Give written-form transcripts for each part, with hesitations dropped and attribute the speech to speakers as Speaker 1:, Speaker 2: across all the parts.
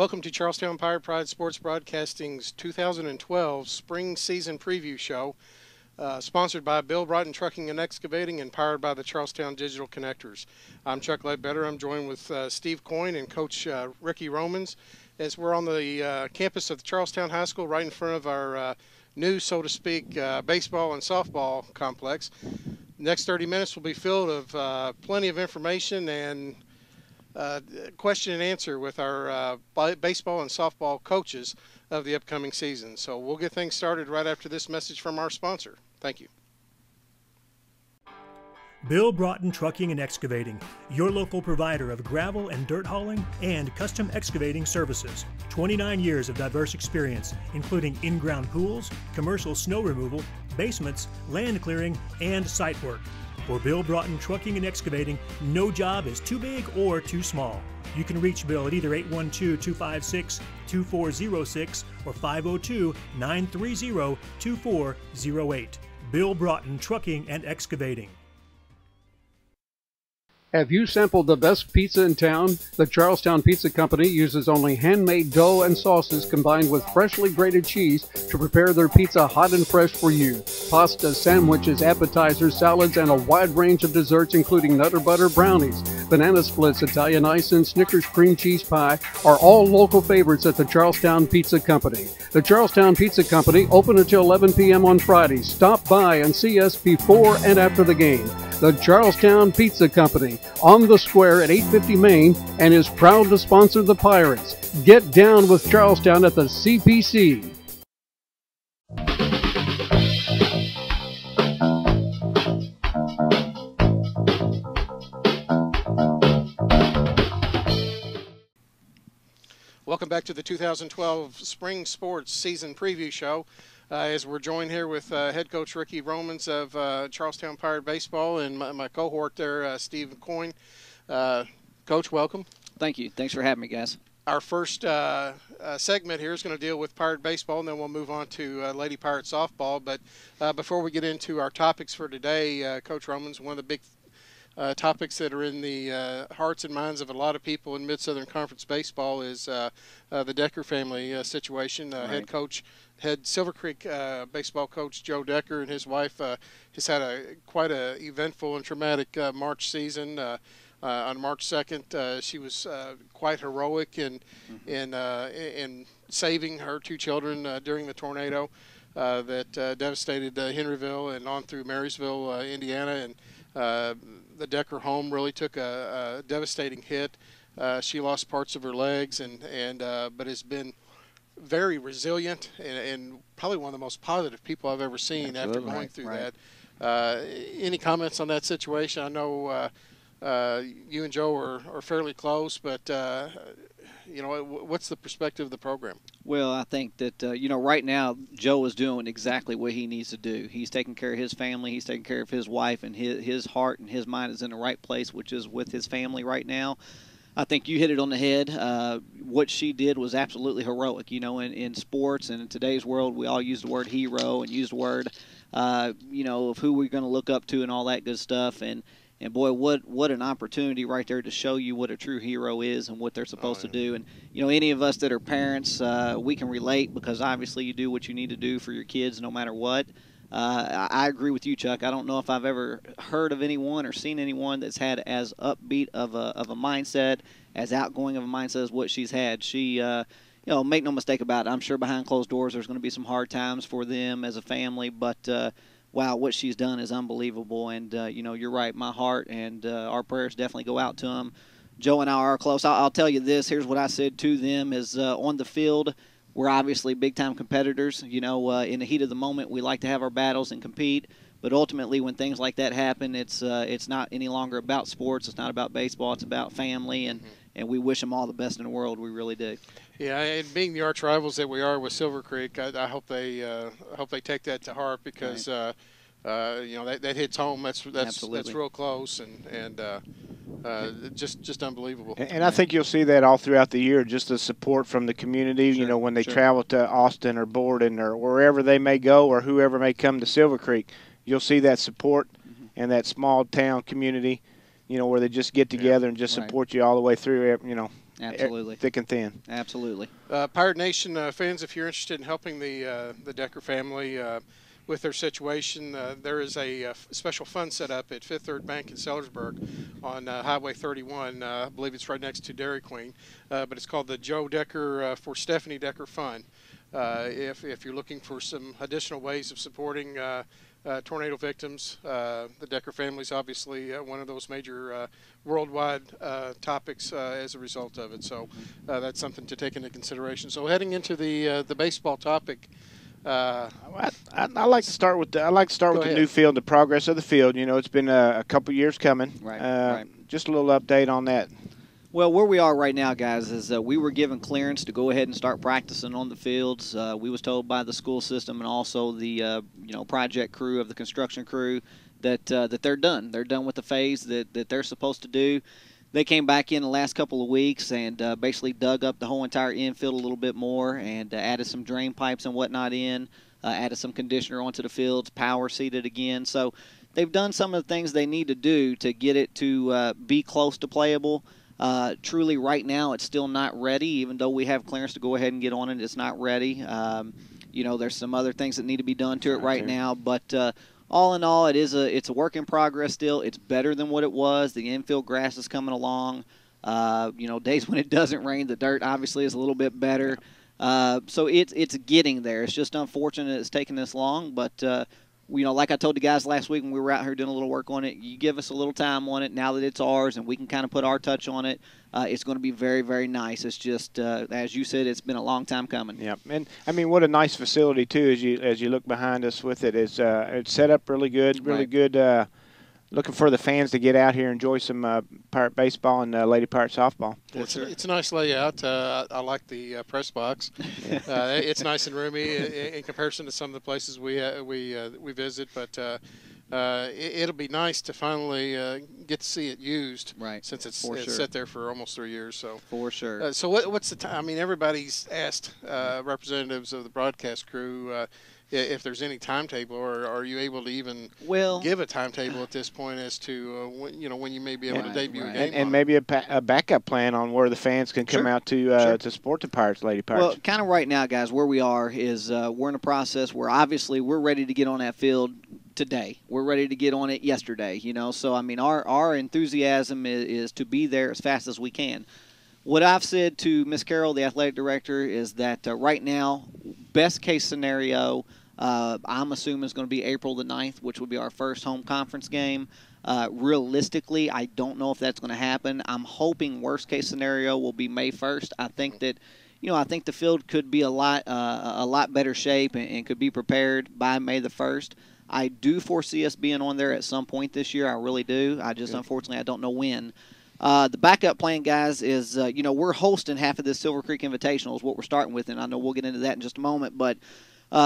Speaker 1: Welcome to Charlestown Pirate Pride Sports Broadcasting's 2012 Spring Season Preview Show, sponsored by Bill Broughton Trucking and Excavating and powered by the Charlestown Digital Connectors. I'm Chuck Ledbetter. I'm joined with Steve Coyne and Coach Ricky Romans as we're on the campus of the Charlestown High School right in front of our new, so to speak, baseball and softball complex. The next 30 minutes will be filled of plenty of information and question and answer with our baseball and softball coaches of the upcoming season. So we'll get things started right after this message from our sponsor. Thank you.
Speaker 2: Bill Broughton Trucking and Excavating, your local provider of gravel and dirt hauling and custom excavating services. 29 years of diverse experience, including in-ground pools, commercial snow removal, basements, land clearing, and site work. For Bill Broughton Trucking and Excavating, no job is too big or too small. You can reach Bill at either 812-256-2406 or 502-930-2408. Bill Broughton Trucking and Excavating.
Speaker 3: Have you sampled the best pizza in town? The Charlestown Pizza Company uses only handmade dough and sauces combined with freshly grated cheese to prepare their pizza hot and fresh for you. Pasta, sandwiches, appetizers, salads, and a wide range of desserts including Nutter Butter brownies, banana splits, Italian ice, and Snickers cream cheese pie are all local favorites at the Charlestown Pizza Company. The Charlestown Pizza Company, open until 11 p.m. on Fridays. Stop by and see us before and after the game. The Charlestown Pizza Company, on the square at 850 Main, and is proud to sponsor the Pirates. Get down with Charlestown at the CPC.
Speaker 1: Welcome back to the 2012 Spring Sports Season Preview Show. As we're joined here with head coach Ricky Romans of Charlestown Pirate Baseball and my cohort there, Steve Coyne. Coach, welcome.
Speaker 4: Thank you. Thanks for having me, guys.
Speaker 1: Our first segment here is going to deal with Pirate Baseball, and then we'll move on to Lady Pirate Softball. But before we get into our topics for today, Coach Romans, one of the big topics that are in the hearts and minds of a lot of people in Mid-Southern Conference baseball is the Decker family situation.
Speaker 4: Right.
Speaker 1: Head Silver Creek baseball coach Joe Decker and his wife has had quite a eventful and traumatic March season. On March 2nd, she was quite heroic in saving her two children during the tornado that devastated Henryville and on through Marysville, Indiana, and the Decker home really took a devastating hit. She lost parts of her legs, but has been very resilient and probably one of the most positive people I've ever seen. Absolutely. After going through that. Any comments on that situation? I know you and Joe are fairly close, but what's the perspective of the program?
Speaker 4: Well, I think that right now Joe is doing exactly what he needs to do. He's taking care of his family. He's taking care of his wife, and his heart and his mind is in the right place, which is with his family right now. I think you hit it on the head. What she did was absolutely heroic. In sports and in today's world, we all use the word hero and use the word, of who we're going to look up to and all that good stuff. And boy, what an opportunity right there to show you what a true hero is and what they're supposed to do. And, any of us that are parents, we can relate because obviously you do what you need to do for your kids no matter what. I agree with you, Chuck. I don't know if I've ever heard of anyone or seen anyone that's had as upbeat of a mindset, as outgoing of a mindset as what she's had. She, make no mistake about it. I'm sure behind closed doors there's going to be some hard times for them as a family, but wow, what she's done is unbelievable. And, you're right, my heart and our prayers definitely go out to them. Joe and I are close. I'll tell you this. Here's what I said to them is on the field, we're obviously big-time competitors. In the heat of the moment, we like to have our battles and compete. But ultimately, when things like that happen, it's not any longer about sports. It's not about baseball. It's about family, and we wish them all the best in the world. We really do. Yeah,
Speaker 1: and being the arch rivals that we are with Silver Creek, I hope they take that to heart because
Speaker 4: right.
Speaker 1: That hits home. That's real close and just unbelievable.
Speaker 5: And I think you'll see that all throughout the year, just the support from the community.
Speaker 4: Sure,
Speaker 5: when they
Speaker 4: sure.
Speaker 5: travel to Austin or Borden or wherever they may go or whoever may come to Silver Creek, you'll see that support and that small town community. Where they just get together and just support you all the way through.
Speaker 4: Absolutely.
Speaker 5: thick and thin.
Speaker 4: Absolutely.
Speaker 1: Pirate Nation fans, if you're interested in helping the Decker family with their situation, there is a special fund set up at Fifth Third Bank in Sellersburg on Highway 31. I believe it's right next to Dairy Queen, but it's called the Joe Decker for Stephanie Decker Fund. If you're looking for some additional ways of supporting tornado victims, the Decker family is obviously one of those major worldwide topics as a result of it. So that's something to take into consideration. So heading into the baseball topic.
Speaker 5: I like to start with the new field, the progress of the field. You know, it's been a couple years coming.
Speaker 4: Right.
Speaker 5: Just a little update on that.
Speaker 4: Well, where we are right now, guys, is we were given clearance to go ahead and start practicing on the fields. We was told by the school system and also the project crew of the construction crew that they're done. They're done with the phase that they're supposed to do. They came back in the last couple of weeks and basically dug up the whole entire infield a little bit more and added some drain pipes and whatnot in, added some conditioner onto the fields, power seeded again. So they've done some of the things they need to do to get it to be close to playable. Truly, right now, it's still not ready. Even though we have clearance to go ahead and get on it, it's not ready. There's some other things that need to be done to it right now, but all in all, it's a work in progress still. It's better than what it was. The infield grass is coming along. Days when it doesn't rain, the dirt obviously is a little bit better. So it's getting there. It's just unfortunate it's taking this long, but like I told the guys last week when we were out here doing a little work on it, you give us a little time on it now that it's ours and we can kind of put our touch on it. It's going to be very, very nice. It's just, as you said, it's been a long time coming.
Speaker 5: Yeah, and I mean, what a nice facility too. As you look behind us with it, it's set up really good, good. Looking for the fans to get out here and enjoy some Pirate baseball and Lady Pirate softball.
Speaker 1: It's a nice layout. I like the press box. It's nice and roomy in comparison to some of the places we visit. But it'll be nice to finally get to see it used.
Speaker 4: Right.
Speaker 1: Since it's sat there for almost 3 years. So
Speaker 4: for sure.
Speaker 1: So what's the time? I mean, everybody's asked representatives of the broadcast crew. If there's any timetable, or are you able to even give a timetable at this point as to when you may be able to debut a game?
Speaker 5: And maybe a backup plan on where the fans can come out to support the Pirates, Lady Pirates.
Speaker 4: Well, kind of right now, guys, where we are is we're in a process where obviously we're ready to get on that field today. We're ready to get on it yesterday, So, I mean, our enthusiasm is to be there as fast as we can. What I've said to Miss Carroll, the athletic director, is that right now, best case scenario, I'm assuming it's going to be April the 9th, which will be our first home conference game. Realistically, I don't know if that's going to happen. I'm hoping worst case scenario will be May 1st. I think that, I think the field could be a lot better shape and could be prepared by May the 1st. I do foresee us being on there at some point this year. I really do. Unfortunately, I don't know when. The backup plan, guys, is, we're hosting half of this Silver Creek Invitational is what we're starting with, and I know we'll get into that in just a moment, but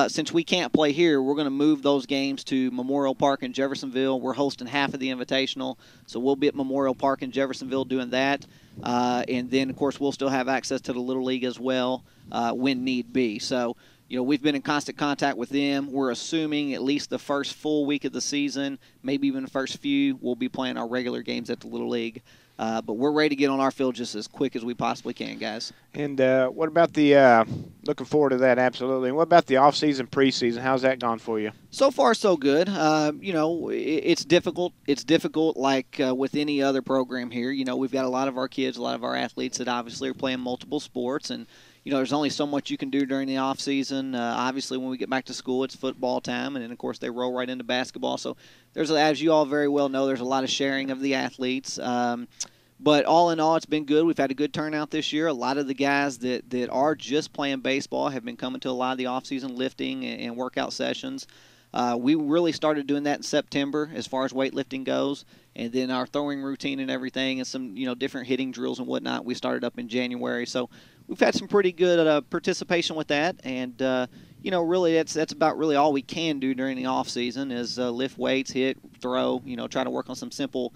Speaker 4: since we can't play here, we're going to move those games to Memorial Park in Jeffersonville. We're hosting half of the Invitational, so we'll be at Memorial Park in Jeffersonville doing that. And then, of course, we'll still have access to the Little League as well when need be. So, we've been in constant contact with them. We're assuming at least the first full week of the season, maybe even the first few, we'll be playing our regular games at the Little League. But we're ready to get on our field just as quick as we possibly can, guys.
Speaker 5: And what about the looking forward to that, absolutely. And what about the off-season, preseason? How's that gone for you?
Speaker 4: So far, so good. It's difficult. It's difficult like with any other program here. We've got a lot of our kids, a lot of our athletes that obviously are playing multiple sports. And, there's only so much you can do during the off season. Obviously, when we get back to school, it's football time. And then, of course, they roll right into basketball. So as you all very well know, there's a lot of sharing of the athletes. But all in all, it's been good. We've had a good turnout this year. A lot of the guys that are just playing baseball have been coming to a lot of the off-season lifting and workout sessions. We really started doing that in September as far as weightlifting goes. And then our throwing routine and everything and some, different hitting drills and whatnot, we started up in January. So we've had some pretty good participation with that. And, really that's about really all we can do during the off season is lift weights, hit, throw, try to work on some simple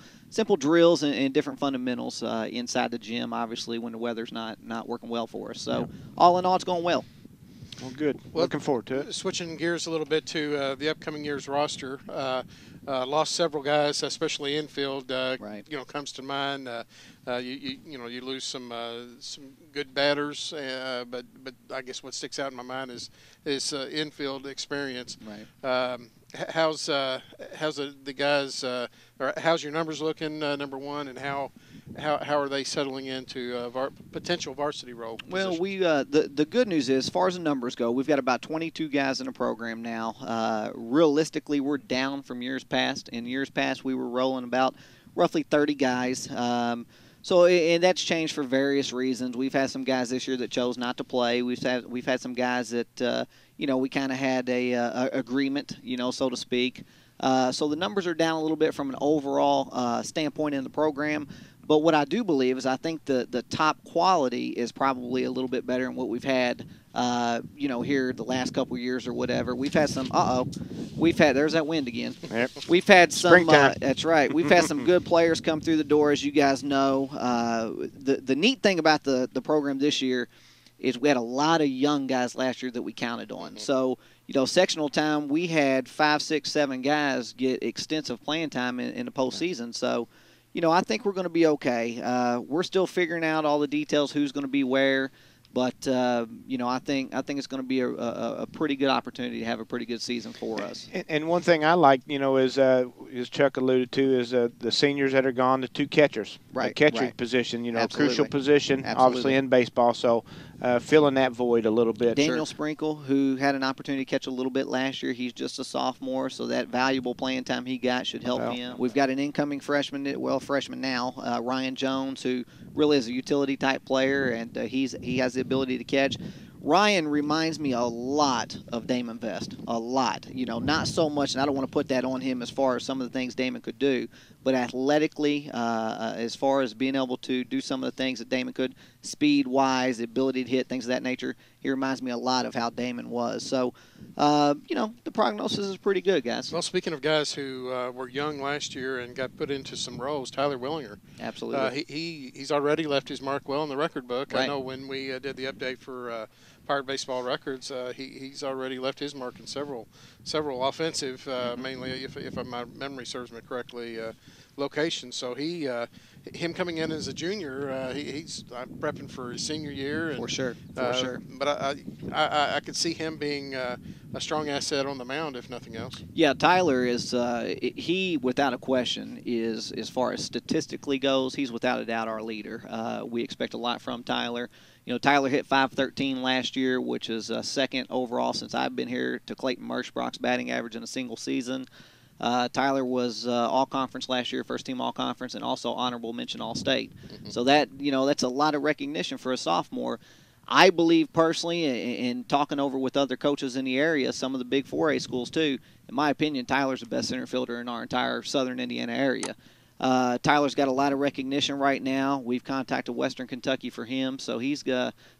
Speaker 4: drills and different fundamentals inside the gym, obviously, when the weather's not working well for us. So all in all, it's going well.
Speaker 5: Well, good.
Speaker 1: Well,
Speaker 5: looking forward to it.
Speaker 1: Switching gears a little bit to the upcoming year's roster, lost several guys, especially infield.
Speaker 4: Right.
Speaker 1: Comes to mind. You lose some good batters, but I guess what sticks out in my mind is infield experience.
Speaker 4: Right.
Speaker 1: How's the guys? Or how's your numbers looking? Number one, and how are they settling into potential varsity role?
Speaker 4: Well, the good news is, as far as the numbers go, we've got about 22 guys in the program now. Realistically, we're down from years past. In years past, we were rolling about roughly 30 guys. And that's changed for various reasons. We've had some guys this year that chose not to play. We've had some guys that we kind of had a agreement, so to speak. So the numbers are down a little bit from an overall standpoint in the program. But what I do believe is I think the top quality is probably a little bit better than what we've had, here the last couple of years or whatever. We've had some. There's that wind again.
Speaker 5: Yep.
Speaker 4: We've had some.
Speaker 5: Springtime.
Speaker 4: That's right. We've had some good players come through the door, as you guys know. The neat thing about the program this year is we had a lot of young guys last year that we counted on. Mm-hmm. So, sectional time, we had 5, 6, 7 guys get extensive playing time in the postseason. So, I think we're going to be okay. We're still figuring out all the details, who's going to be where. But I think it's going to be a pretty good opportunity to have a pretty good season for us.
Speaker 5: And one thing I like, is as Chuck alluded to, is the seniors that are gone, the 2 catchers,
Speaker 4: right?
Speaker 5: The catcher
Speaker 4: right.
Speaker 5: position, a
Speaker 4: Absolutely.
Speaker 5: crucial position,
Speaker 4: Absolutely.
Speaker 5: obviously in baseball. So filling that void a little bit.
Speaker 4: Daniel Sprinkle, who had an opportunity to catch a little bit last year, he's just a sophomore, so that valuable playing time he got should help him. We've got an incoming freshman now, Ryan Jones, who really is a utility type player, and he has the ability to catch. Ryan reminds me a lot of Damon Vest, a lot. Not so much, and I don't want to put that on him as far as some of the things Damon could do, but athletically, as far as being able to do some of the things that Damon could, speed-wise, the ability to hit, things of that nature, he reminds me a lot of how Damon was. So, the prognosis is pretty good, guys.
Speaker 1: Well, speaking of guys who were young last year and got put into some roles, Tyler Willinger.
Speaker 4: Absolutely.
Speaker 1: He's already left his mark well in the record book.
Speaker 4: Right.
Speaker 1: I know when we did the update for Pirate Baseball Records, he's already left his mark in several offensive, mainly if my memory serves me correctly, locations. So him coming in as a junior, he's prepping for his senior year. And,
Speaker 4: for sure.
Speaker 1: But I could see him being a strong asset on the mound, if nothing else.
Speaker 4: Yeah, Tyler is he without a question is, as far as statistically goes, he's without a doubt our leader. We expect a lot from Tyler. Tyler hit .513 last year, which is second overall since I've been here to Clayton Merschbrock's batting average in a single season. Tyler was all-conference last year, first-team all-conference, and also honorable mention all-state. Mm-hmm. So that's a lot of recognition for a sophomore. I believe personally, in talking over with other coaches in the area, some of the big 4A schools too, in my opinion, Tyler's the best center fielder in our entire southern Indiana area. Tyler's got a lot of recognition right now. We've contacted Western Kentucky for him, so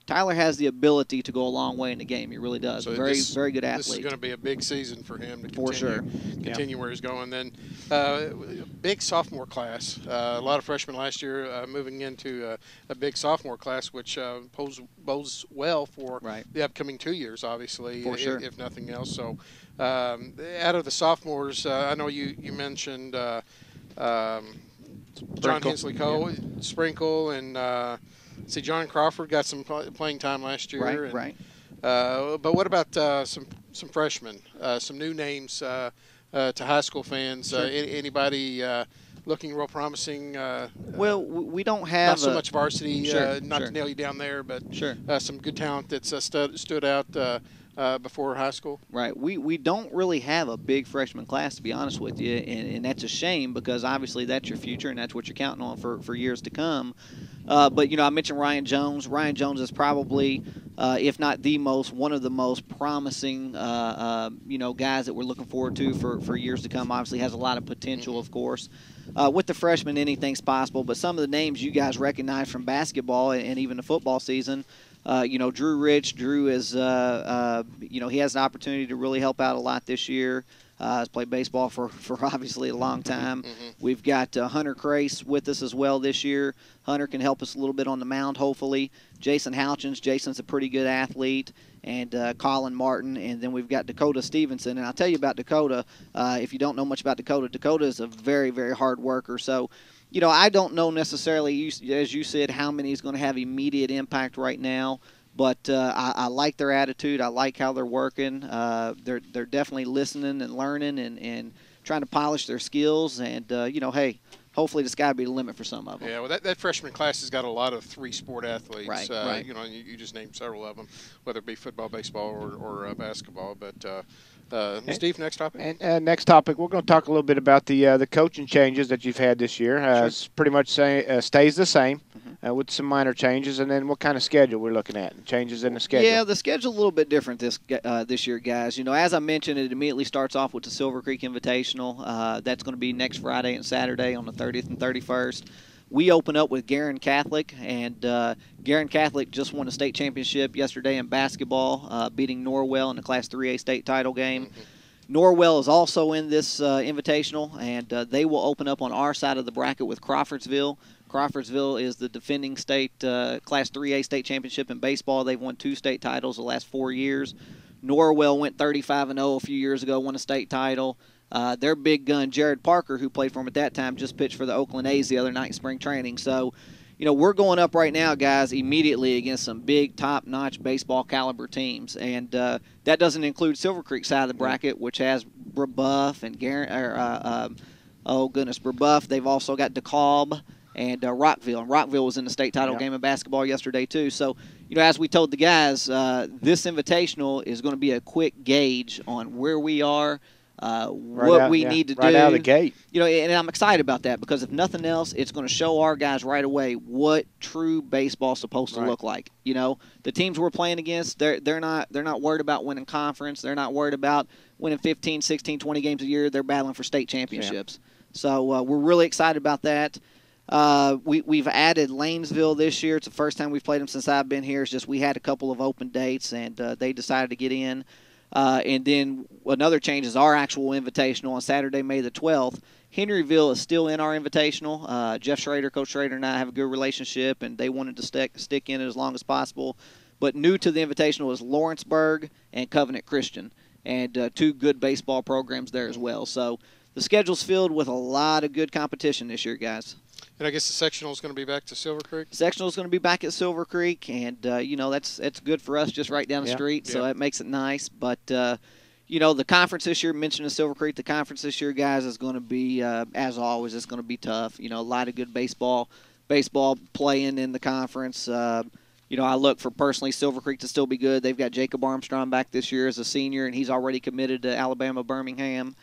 Speaker 4: Tyler has the ability to go a long way in the game. He really does.
Speaker 1: So
Speaker 4: very good athlete.
Speaker 1: This is going to be a big season for him to
Speaker 4: continue
Speaker 1: where he's going. Then big sophomore class. A lot of freshmen last year moving into a big sophomore class, which bodes well for the upcoming 2 years, obviously, if nothing else. So out of the sophomores, I know you mentioned John Hensley Cole, Sprinkle, and John Crawford got some playing time last year.
Speaker 4: Right.
Speaker 1: But what about some freshmen, some new names to high school fans?
Speaker 4: Sure.
Speaker 1: Anybody looking real promising?
Speaker 4: Well, we don't have
Speaker 1: not so much varsity,
Speaker 4: to
Speaker 1: nail you down there, but
Speaker 4: sure.
Speaker 1: Some good talent that's stood out before high school.
Speaker 4: Right. We don't really have a big freshman class, to be honest with you, and that's a shame because obviously that's your future and that's what you're counting on for years to come. But, I mentioned Ryan Jones. Ryan Jones is probably, if not one of the most promising, guys that we're looking forward to for years to come. Obviously has a lot of potential, of course. With the freshmen, anything's possible. But some of the names you guys recognize from basketball and even the football season, Drew Rich. Drew is, he has an opportunity to really help out a lot this year. Has played baseball for obviously a long time. We've got Hunter Crace with us as well this year. Hunter can help us a little bit on the mound, hopefully. Jason Houchins. Jason's a pretty good athlete. And Colin Martin. And then we've got Dakota Stevenson. And I'll tell you about Dakota. If you don't know much about Dakota, Dakota is a very, very hard worker. So, I don't know necessarily, as you said, how many is going to have immediate impact right now. But I like their attitude. I like how they're working. They're definitely listening and learning and trying to polish their skills. And, hey, hopefully the sky will be the limit for some of them.
Speaker 1: Yeah, well, that freshman class has got a lot of three-sport athletes.
Speaker 4: Right, right.
Speaker 1: You just named several of them, whether it be football, baseball, or basketball. But Steve, next topic.
Speaker 5: And next topic, we're going to talk a little bit about the coaching changes that you've had this year.
Speaker 4: Sure.
Speaker 5: It's pretty much stays the same. With some minor changes, and then what kind of schedule we're looking at, and changes in the schedule.
Speaker 4: Yeah, the schedule's a little bit different this year, guys. As I mentioned, it immediately starts off with the Silver Creek Invitational. That's going to be next Friday and Saturday on the 30th and 31st. We open up with Guerin Catholic, and Guerin Catholic just won a state championship yesterday in basketball, beating Norwell in the Class 3A state title game. Norwell is also in this invitational, and they will open up on our side of the bracket with Crawfordsville. Crawfordsville is the defending state Class 3A state championship in baseball. They've won 2 state titles the last 4 years. Norwell went 35-0 a few years ago, won a state title. Their big gun, Jared Parker, who played for them at that time, just pitched for the Oakland A's the other night in spring training. So, we're going up right now, guys, immediately against some big, top-notch baseball caliber teams. And that doesn't include Silver Creek side of the bracket, which has Brebeuf and Brebeuf. They've also got DeKalb and Rockville. And Rockville was in the state title game of basketball yesterday, too. So, as we told the guys, this invitational is going to be a quick gauge on where we are, what we need to do.
Speaker 5: Right out of the gate.
Speaker 4: And I'm excited about that because if nothing else, it's going to show our guys right away what true baseball is supposed to look like. The teams we're playing against, they're not worried about winning conference. They're not worried about winning 15, 16, 20 games a year. They're battling for state championships. Yeah. So we're really excited about that. We've added Lanesville this year. It's the first time we've played them since I've been here. It's just we had a couple of open dates, and they decided to get in. And then another change is our actual invitational on Saturday, May the 12th. Henryville is still in our invitational. Jeff Schrader, Coach Schrader, and I have a good relationship, and they wanted to stick in it as long as possible. But new to the invitational is Lawrenceburg and Covenant Christian, and 2 good baseball programs there as well. So the schedule's filled with a lot of good competition this year, guys.
Speaker 1: And I guess the sectional is going to be back to Silver Creek?
Speaker 4: Sectional is going to be back at Silver Creek, and, that's good for us just right down the street, so that makes it nice. But, the conference this year, mentioning Silver Creek, the conference this year, guys, is going to be, as always, it's going to be tough. A lot of good baseball playing in the conference. I look for, personally, Silver Creek to still be good. They've got Jacob Armstrong back this year as a senior, and he's already committed to Alabama Birmingham.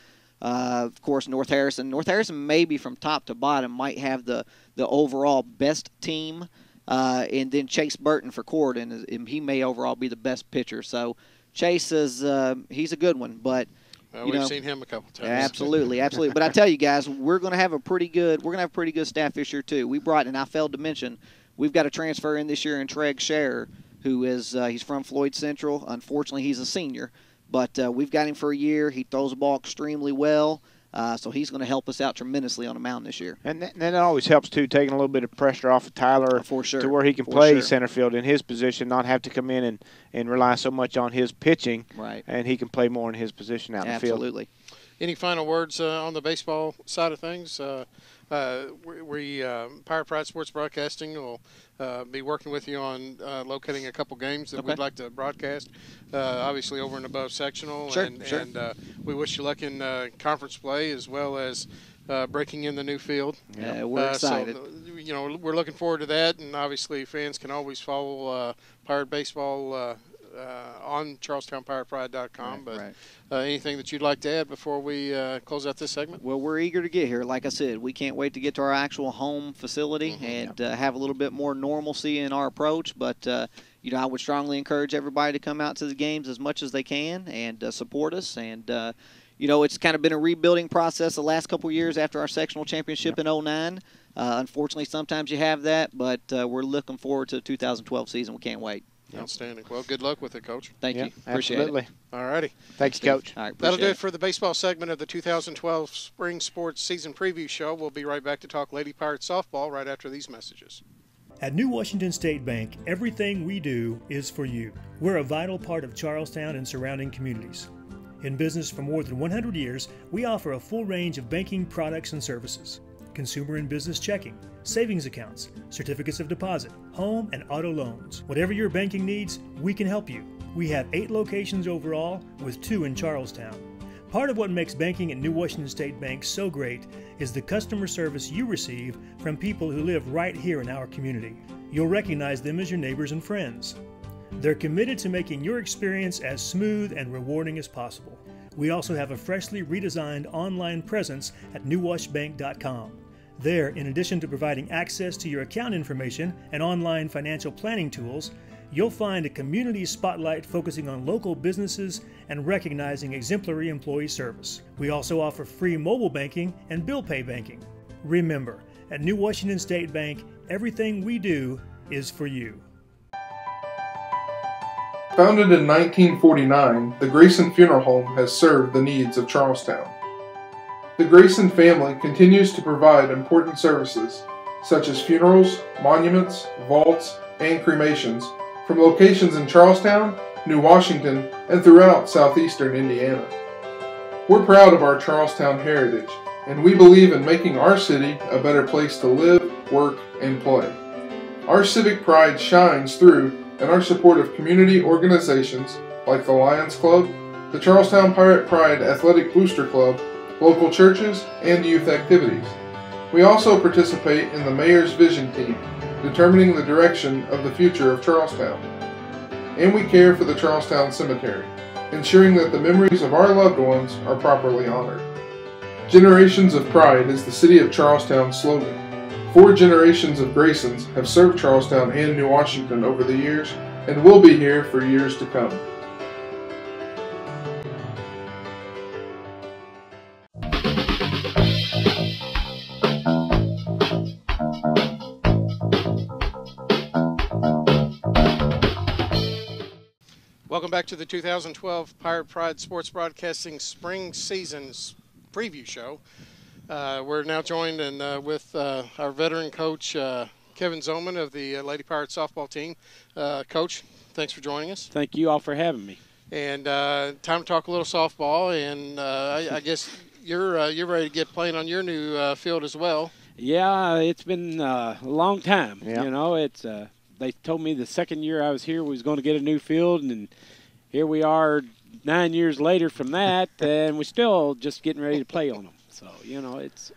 Speaker 4: Of course, North Harrison. North Harrison maybe from top to bottom might have the overall best team. And then Chase Burton for Corydon, and he may overall be the best pitcher. So Chase is he's a good one, but
Speaker 1: we've seen him a couple times.
Speaker 4: Absolutely. But I tell you guys, we're going to have a pretty good staff this year too. We brought, and I failed to mention, we've got a transfer in this year in Treg Scherer, who is he's from Floyd Central. Unfortunately, he's a senior. But we've got him for a year. He throws the ball extremely well, so he's going to help us out tremendously on the mound this year.
Speaker 5: And that always helps, too, taking a little bit of pressure off of Tyler
Speaker 4: for sure.
Speaker 5: To where he can play center field in his position, not have to come in and rely so much on his pitching.
Speaker 4: Right.
Speaker 5: And he can play more in his position out in the field.
Speaker 4: Absolutely.
Speaker 1: Any final words on the baseball side of things? Pirate Pride Sports Broadcasting will be working with you on locating a couple games that we'd like to broadcast, obviously over and above sectional.
Speaker 4: Sure.
Speaker 1: And we wish you luck in conference play as well as breaking in the new field.
Speaker 4: Yeah, we're excited.
Speaker 1: So, we're looking forward to that, and obviously fans can always follow Pirate Baseball on CharlestownPiratePride.com. Anything that you'd like to add before we close out this segment?
Speaker 4: Well, we're eager to get here. Like I said, we can't wait to get to our actual home facility and have a little bit more normalcy in our approach. But, I would strongly encourage everybody to come out to the games as much as they can and support us. And, it's kind of been a rebuilding process the last couple of years after our sectional championship in 2009. Unfortunately, sometimes you have that, but we're looking forward to the 2012 season. We can't wait.
Speaker 1: Outstanding. Well, good luck with it, Coach.
Speaker 4: Thank you. Appreciate
Speaker 5: Absolutely.
Speaker 4: it.
Speaker 1: All righty.
Speaker 5: Thanks, Coach.
Speaker 4: All right,
Speaker 1: That'll do
Speaker 4: appreciate
Speaker 1: it for the baseball segment of the 2012 Spring Sports Season Preview Show. We'll be right back to talk Lady Pirates softball right after these messages.
Speaker 2: At New Washington State Bank, everything we do is for you. We're a vital part of Charlestown and surrounding communities. In business for more than 100 years, we offer a full range of banking products and services. Consumer and business checking, savings accounts, certificates of deposit, home and auto loans. Whatever your banking needs, we can help you. We have 8 locations overall, with 2 in Charlestown. Part of what makes banking at New Washington State Bank so great is the customer service you receive from people who live right here in our community. You'll recognize them as your neighbors and friends. They're committed to making your experience as smooth and rewarding as possible. We also have a freshly redesigned online presence at newwashbank.com. There, in addition to providing access to your account information and online financial planning tools, you'll find a community spotlight focusing on local businesses and recognizing exemplary employee service. We also offer free mobile banking and bill pay banking. Remember, at New Washington State Bank, everything we do is for you.
Speaker 6: Founded in 1949, the Grayson Funeral Home has served the needs of Charlestown. The Grayson family continues to provide important services, such as funerals, monuments, vaults, and cremations, from locations in Charlestown, New Washington, and throughout southeastern Indiana. We're proud of our Charlestown heritage, and we believe in making our city a better place to live, work, and play. Our civic pride shines through in our support of community organizations like the Lions Club, the Charlestown Pirate Pride Athletic Booster Club, local churches, and youth activities. We also participate in the Mayor's Vision Team, determining the direction of the future of Charlestown. And we care for the Charlestown Cemetery, ensuring that the memories of our loved ones are properly honored. Generations of Pride is the City of Charlestown's slogan. 4 generations of Graysons have served Charlestown and New Washington over the years, and will be here for years to come.
Speaker 1: Welcome back to the 2012 Pirate Pride Sports Broadcasting Spring Seasons Preview Show. We're now joined with our veteran coach, Kevin Zoman of the Lady Pirates softball team. Coach, thanks for joining us.
Speaker 7: Thank you all for having me.
Speaker 1: And time to talk a little softball. And I guess you're ready to get playing on your new field as well.
Speaker 7: Yeah, it's been a long time.
Speaker 5: Yeah.
Speaker 7: You know, it's they told me the second year I was here we was going to get a new field, and here we are 9 years later from that, and we're still just getting ready to play on them. So, you know, it's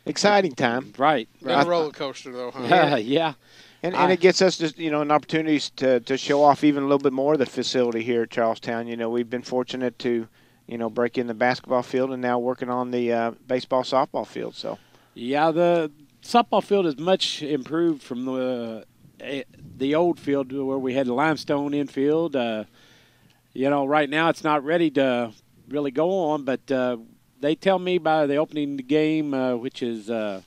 Speaker 5: Exciting time.
Speaker 7: right.
Speaker 1: Been a roller coaster, though, huh?
Speaker 7: Yeah.
Speaker 5: And it gets us just, an opportunities to show off even a little bit more of the facility here at Charlestown. We've been fortunate to, break in the basketball field and now working on the baseball, softball field. So,
Speaker 7: Yeah, the softball field is much improved from the old field where we had the limestone infield. Right now it's not ready to really go on, but they tell me by the opening game, which is, let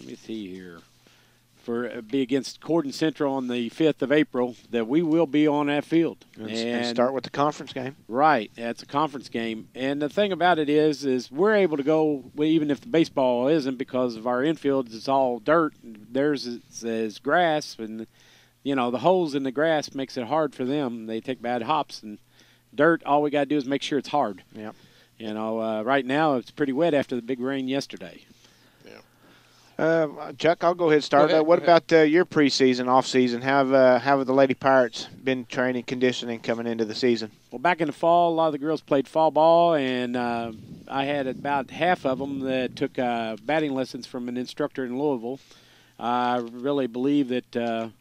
Speaker 7: me see here, be against Corden Central on the 5th of April, that we will be on that field.
Speaker 5: and start with the conference game.
Speaker 7: Right, it's a conference game. And the thing about it is we're able to go, even if the baseball isn't, because of our infield is all dirt. Theirs is grass, and, the holes in the grass makes it hard for them. They take bad hops, and dirt, all we got to do is make sure it's hard.
Speaker 5: Yeah.
Speaker 7: Right now it's pretty wet after the big rain yesterday.
Speaker 5: Chuck, I'll go ahead and start.
Speaker 1: Go ahead.
Speaker 5: What about your preseason, off-season? How have the Lady Pirates been training, conditioning coming into the season?
Speaker 7: Well, back in the fall, a lot of the girls played fall ball, and I had about half of them that took batting lessons from an instructor in Louisville. I really believe that,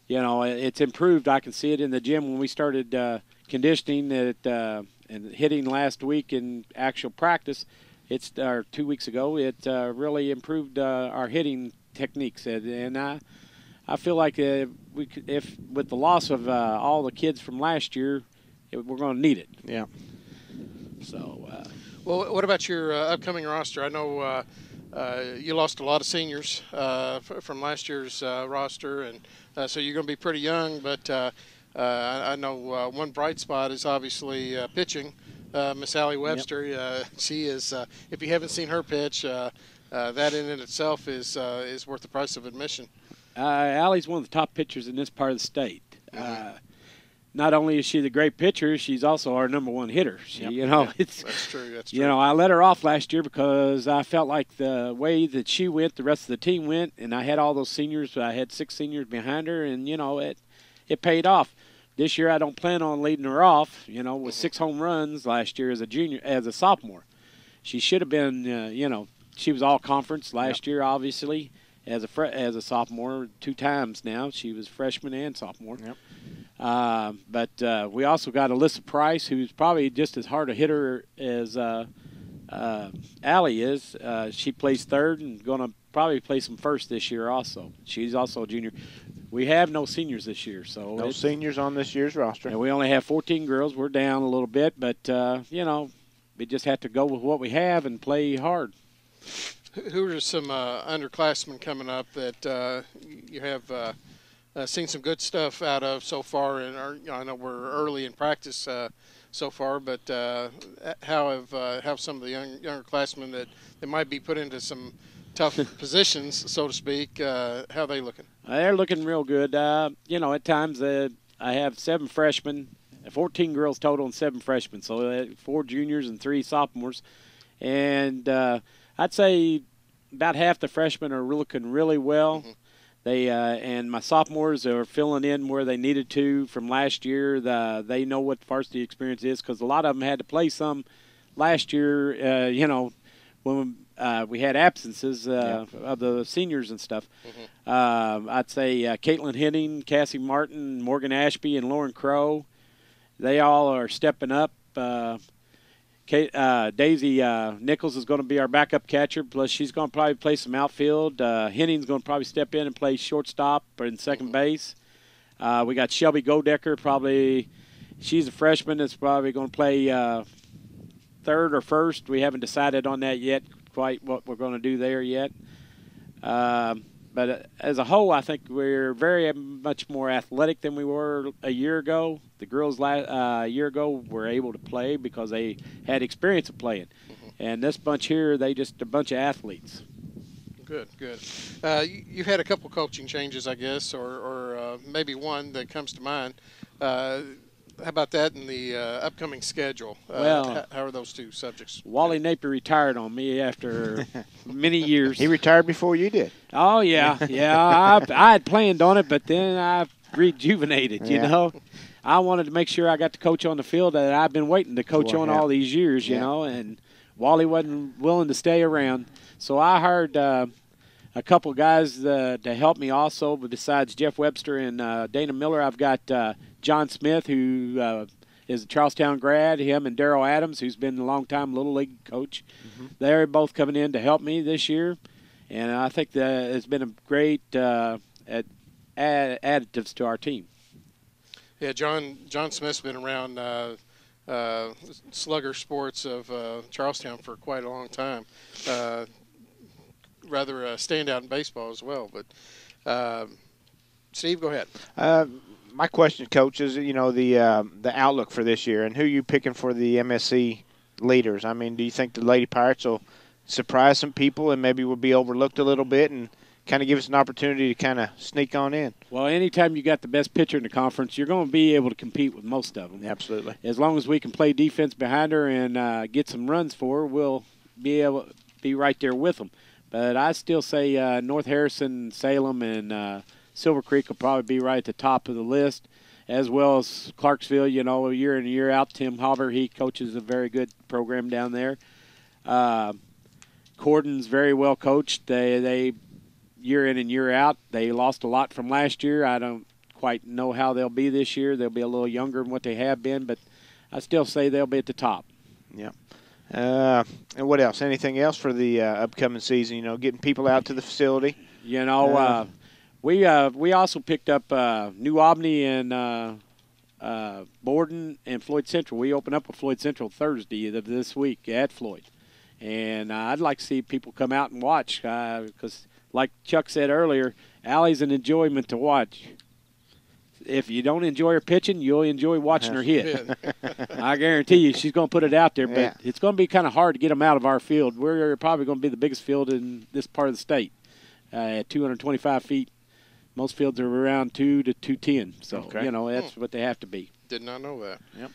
Speaker 7: it's improved. I can see it in the gym when we started conditioning and hitting last week in actual practice. 2 weeks ago, it really improved our hitting techniques, and I feel like if with the loss of all the kids from last year, we're going to need it.
Speaker 5: Yeah.
Speaker 7: So.
Speaker 1: Well, what about your upcoming roster? I know you lost a lot of seniors from last year's roster, and so you're going to be pretty young. But I know one bright spot is obviously pitching. Miss Allie Webster, she is. If you haven't seen her pitch, that in itself is worth the price of admission.
Speaker 7: Allie's one of the top pitchers in this part of the state. Not only is she the great pitcher, she's also our #1 hitter.
Speaker 1: That's true. That's true.
Speaker 7: I let her off last year because I felt like the way that she went, the rest of the team went, and I had all those seniors. I had 6 seniors behind her, and it paid off. This year I don't plan on leading her off. With 6 home runs last year as a sophomore. She should have been. She was all conference last year, obviously. As a sophomore, 2 times now. She was freshman and sophomore.
Speaker 5: Yep.
Speaker 7: But we also got Alyssa Price, who's probably just as hard a hitter as Allie is. She plays third and going to probably play some first this year also. She's also a junior. We have no seniors this year. So
Speaker 5: no seniors on this year's roster.
Speaker 7: And we only have 14 girls. We're down a little bit, but, we just have to go with what we have and play hard.
Speaker 1: Who are some underclassmen coming up that you have seen some good stuff out of so far? And I know we're early in practice so far, but how have some of the younger classmen that might be put into some tough positions, so to speak, how are they looking?
Speaker 7: They're looking real good. At times I have 7 freshmen, 14 girls total and 7 freshmen, so 4 juniors and 3 sophomores. And I'd say about half the freshmen are looking really well. Mm-hmm. They and my sophomores are filling in where they needed to from last year. They know what varsity experience is because a lot of them had to play some last year. When we had absences of the seniors and stuff. Mm-hmm. I'd say Caitlin Henning, Cassie Martin, Morgan Ashby, and Lauren Crow. They all are stepping up. Daisy Nichols is going to be our backup catcher, plus she's going to probably play some outfield. Henning's going to probably step in and play shortstop or in second base. We got Shelby Godecker, probably she's a freshman that's probably going to play third or first. We haven't decided on that yet, quite what we're going to do there yet. But as a whole, I think we're very much more athletic than we were a year ago. The girls a year ago were able to play because they had experience of playing. Mm-hmm. And this bunch here, they just a bunch of athletes.
Speaker 1: Good. You've had a couple coaching changes, I guess, or maybe one that comes to mind. How about that in the upcoming schedule? How are those two subjects?
Speaker 7: Wally Napier retired on me after many years.
Speaker 5: He retired before you did.
Speaker 7: Oh, yeah. I had planned on it, but then I rejuvenated, you know. I wanted to make sure I got to coach on the field that I've been waiting to coach on all these years, you know, and Wally wasn't willing to stay around. So I hired a couple guys to help me also, but besides Jeff Webster and Dana Miller, I've got John Smith, who is a Charlestown grad, him and Darryl Adams, who's been a long-time Little League coach. Mm-hmm. They're both coming in to help me this year, and I think that it's been a great additives to our team.
Speaker 1: Yeah, John Smith's been around Slugger Sports of Charlestown for quite a long time. Rather a standout in baseball as well. But Steve, go ahead.
Speaker 5: My question, Coach, is the outlook for this year and who you picking for the MSC leaders. I mean, do you think the Lady Pirates will surprise some people and maybe will be overlooked a little bit and kind of give us an opportunity to kind of sneak on in?
Speaker 7: Well, anytime you got the best pitcher in the conference, you're going to be able to compete with most of them.
Speaker 5: Absolutely.
Speaker 7: As long as we can play defense behind her and get some runs for her, we'll be able to be right there with them. But I still say North Harrison, Salem, and Silver Creek will probably be right at the top of the list, as well as Clarksville. You know, year in and year out, Tim Hauber, he coaches a very good program down there. Corden's very well coached. They year in and year out, they lost a lot from last year. I don't quite know how they'll be this year. They'll be a little younger than what they have been, but I still say they'll be at the top.
Speaker 5: Yeah. And what else? Anything else for the upcoming season? You know, getting people out to the facility.
Speaker 7: You know, we also picked up New Albany and Borden and Floyd Central. We open up with Floyd Central Thursday of this week at Floyd, and I'd like to see people come out and watch because, like Chuck said earlier, Allie's an enjoyment to watch. if you don't enjoy her pitching, you'll enjoy watching her hit.
Speaker 1: Yeah.
Speaker 7: I guarantee you she's going to put it out there, but
Speaker 5: Yeah.
Speaker 7: it's going to be kind of hard to get them out of our field. We're probably going to be the biggest field in this part of the state at 225 feet. Most fields are around 2 to 210, so,
Speaker 5: Okay.
Speaker 7: That's what they have to be.
Speaker 1: Did not know that.
Speaker 7: Yep.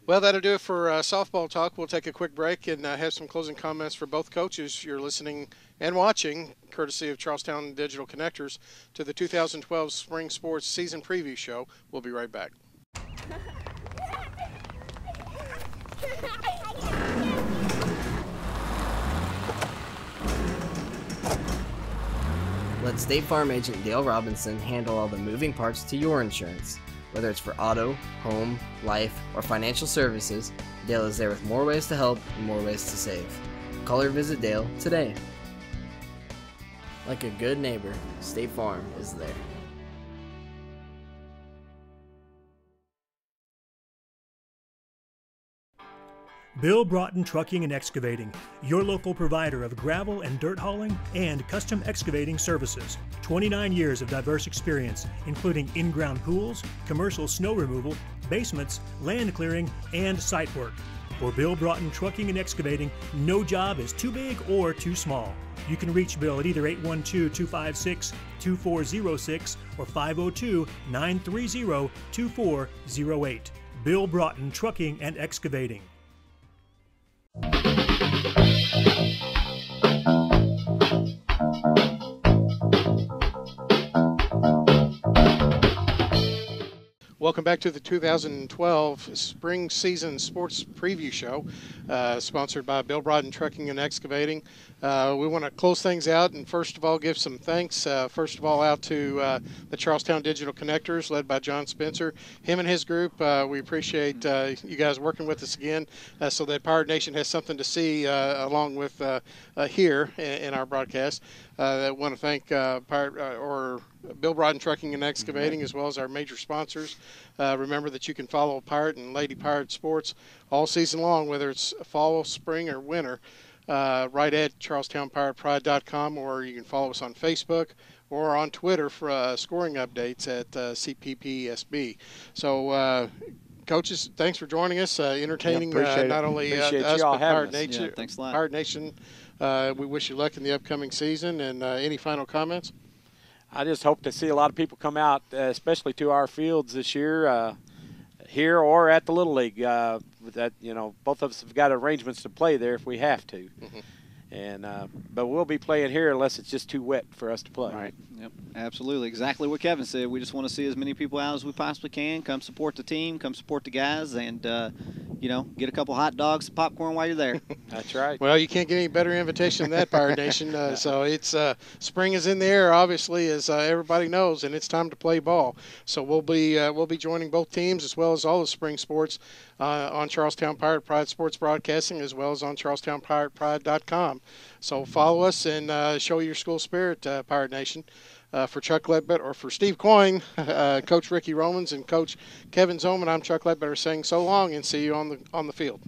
Speaker 1: Well, that'll do it for softball talk. We'll take a quick break and have some closing comments for both coaches. You're listening and watching, courtesy of Charlestown Digital Connectors, to the 2012 Spring Sports Season Preview Show. We'll be right back.
Speaker 8: Let State Farm agent Dale Robinson handle all the moving parts to your insurance. Whether it's for auto, home, life, or financial services, Dale is there with more ways to help and more ways to save. Call or visit Dale today. Like a good neighbor, State Farm is there.
Speaker 2: Bill Broughton Trucking and Excavating, your local provider of gravel and dirt hauling and custom excavating services. 29 years of diverse experience, including in-ground pools, commercial snow removal, basements, land clearing, and site work. For Bill Broughton Trucking and Excavating, no job is too big or too small. You can reach Bill at either 812-256-2406 or 502-930-2408. Bill Broughton Trucking and Excavating.
Speaker 1: Welcome back to the 2012 Spring Season Sports Preview Show, sponsored by Bill Broughton Trucking and Excavating. We want to close things out and first of all give some thanks, first of all out to the Charlestown Digital Connectors led by John Spencer. Him and his group, we appreciate you guys working with us again so that Pirate Nation has something to see along with here in our broadcast. I want to thank Bill Broughton Trucking and Excavating, as well as our major sponsors. Remember that you can follow Pirate and Lady Pirate Sports all season long, whether it's fall, spring, or winter, right at CharlestownPiratePride.com, or you can follow us on Facebook or on Twitter for scoring updates at CPPSB. So, coaches, thanks for joining us, entertaining not only us, but Pirate Nation.
Speaker 4: Yeah, thanks a lot.
Speaker 1: Pirate Nation. We wish you luck in the upcoming season. And any final comments?
Speaker 7: I just hope to see a lot of people come out, especially to our fields this year, here or at the Little League. That both of us have got arrangements to play there if we have to.
Speaker 1: Mm-hmm.
Speaker 7: And but we'll be playing here unless it's just too wet for us to play.
Speaker 5: Right.
Speaker 4: Yep, absolutely. Exactly what Kevin said. We just want to see as many people out as we possibly can. Come support the team. Come support the guys. And, get a couple hot dogs and popcorn while you're there.
Speaker 7: That's right.
Speaker 1: Well, you can't get any better invitation than that, Pirate Nation. So it's spring is in the air, obviously, as everybody knows, and it's time to play ball. So we'll be joining both teams as well as all the spring sports on Charlestown Pirate Pride Sports Broadcasting, as well as on CharlestownPiratePride.com. So follow us and show your school spirit, Pirate Nation. For Chuck Ledbetter, or for Steve Coyne, Coach Ricky Romans, and Coach Kevin Zoman, I'm Chuck Ledbetter saying so long and see you on the field.